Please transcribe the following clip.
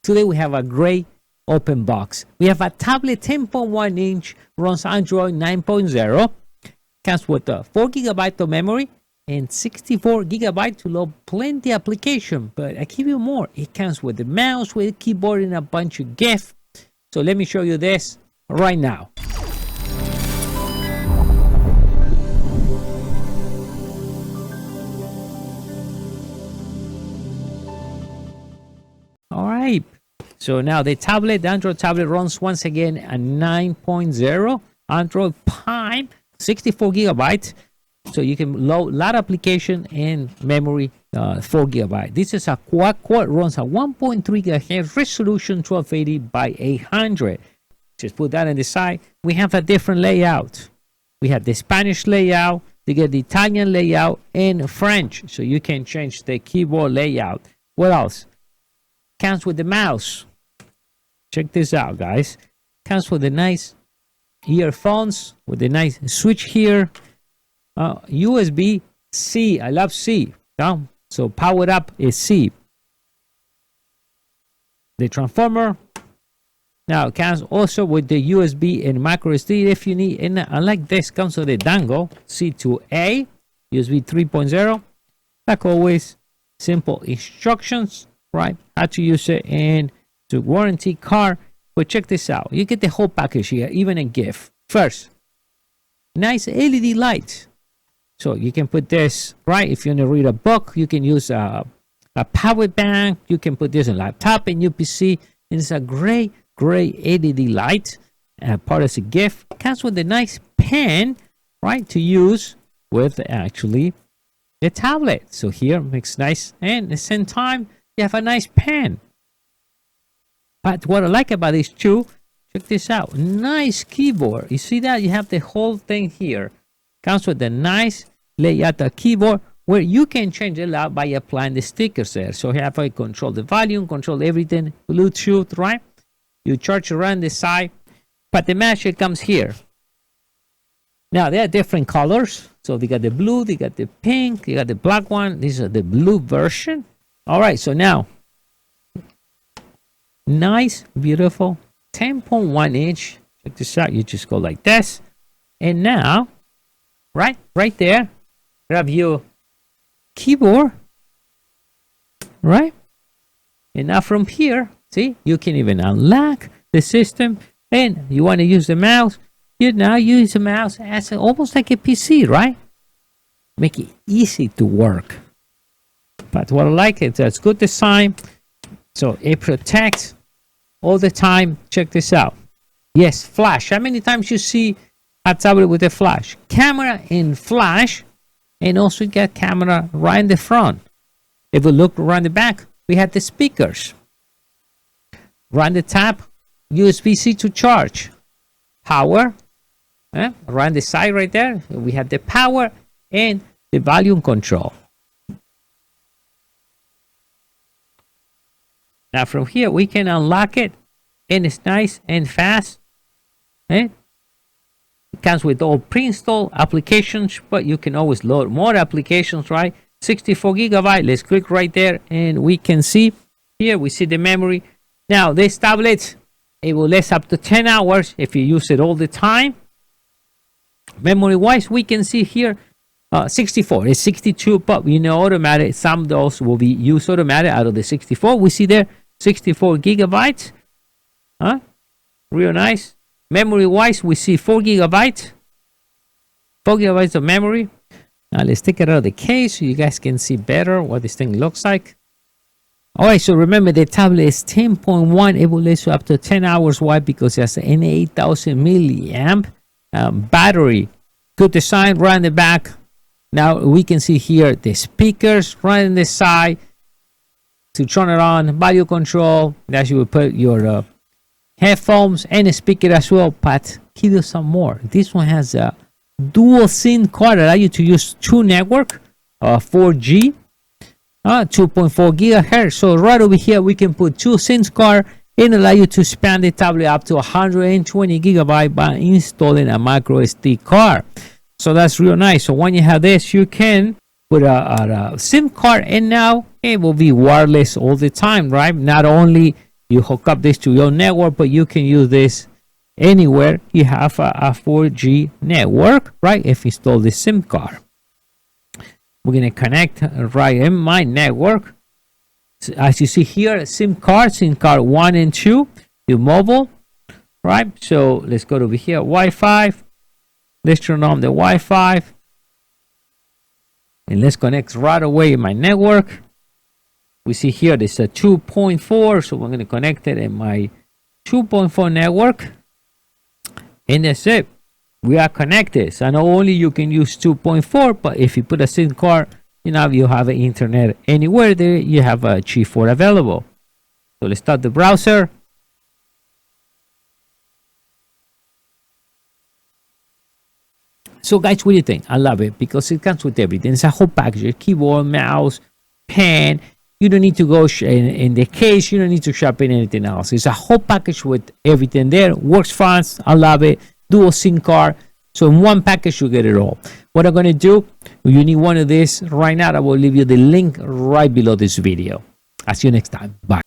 Today we have a great open box. We have a tablet 10.1 inch, runs Android 9.0, comes with 4 GB of memory and 64 GB to load plenty application. But I give you more. It comes with the mouse, with the keyboard, and a bunch of gifts. So let me show you this right now. All right. So now the tablet, the Android tablet runs once again at 9.0 Android Pie, 64 GB. So you can load a lot of application and memory, 4 GB. This is a quad core, runs at 1.3 GHz resolution, 1280 by 800. Just put that on the side. We have a different layout. We have the Spanish layout, you get the Italian layout, and French. So you can change the keyboard layout. What else? Comes with the mouse. Check this out, guys. Comes with the nice earphones, with the nice switch here. USB-C. I love C. So powered up is C. The transformer. Now it comes also with the USB and micro SD if you need. And unlike this, comes with the dongle C to A, USB 3.0. Like always, simple instructions, right? How to use it and to warranty card. But check this out. You get the whole package here, even a gift. First, nice LED light. So you can put this, right? If you want to read a book, you can use a power bank. You can put this on laptop and UPC. And it's a great LED light. Part as a gift. Comes with a nice pen, right? To use with actually the tablet. So here makes nice. And at the same time, you have a nice pen. But what I like about these two, check this out. Nice keyboard. You see that? You have the whole thing here. Comes with a nice layout keyboard where you can change it out by applying the stickers there. So here I control the volume, control everything, Bluetooth, right? You charge around the side, but the magic comes here. Now there are different colors. So they got the blue, they got the pink, they got the black one. These are the blue version. All right, so now, nice, beautiful, 10.1 inch. Check this out. You just go like this. And now, right there, grab your keyboard, right? And now from here, see, you can even unlock the system. And you want to use the mouse, you now use the mouse as almost like a PC, right? Make it easy to work. But what I like is that's good design. So it protects all the time. Check this out. Yes, flash. How many times you see a tablet with a flash? Camera and flash. And also get camera right in the front. If we look around the back, we have the speakers. Right in the top, USB-C to charge. Power. Around the side right there, we have the power and the volume control. Now from here, we can unlock it, and it's nice and fast. It comes with all pre-installed applications, but you can always load more applications, right? 64 GB. Let's click right there, and we can see here, we see the memory. Now, this tablet, it will last up to 10 hours if you use it all the time. Memory-wise, we can see here, 64. It's 62, but you know, automatic. Some of those will be used automatic out of the 64. We see there 64 GB. Real nice. Memory-wise, we see 4 GB. 4 GB of memory. Now let's take it out of the case so you guys can see better what this thing looks like. All right, so remember the tablet is 10.1. It will last you up to 10 hours. Why? Because it has an 8000 milliamp battery. Good design right in the back. Now we can see here the speakers right in the side to turn it on, volume control. That's you will put your headphones and a speaker as well. But give you some more. This one has a dual SIM card that allow you to use two network, 4G, 2.4 gigahertz. So right over here we can put two SIM card and allow you to expand the tablet up to 120 GB by installing a micro SD card. So that's real nice. So when you have this, you can put a SIM card, and now it will be wireless all the time, right? Not only you hook up this to your network, but you can use this anywhere you have a 4G network, right? If you install the SIM card, we're going to connect right in my network. So as you see here, SIM card 1 and 2, your mobile, right? So let's go over here, Wi-Fi. Let's turn on the Wi-Fi. And let's connect right away in my network. We see here there's a 2.4, so we're going to connect it in my 2.4 network. And that's it. We are connected. So not only you can use 2.4, but if you put a SIM card, you know, you have an internet anywhere there, you have a G4 available. So let's start the browser. So guys, what do you think? I love it because it comes with everything. It's a whole package: keyboard, mouse, pen. You don't need to go in the case. You don't need to shop in anything else. It's a whole package with everything there. Works fast. I love it. Dual SIM card. So in one package, you get it all. What I'm going to do, you need one of these right now. I will leave you the link right below this video. I'll see you next time. Bye.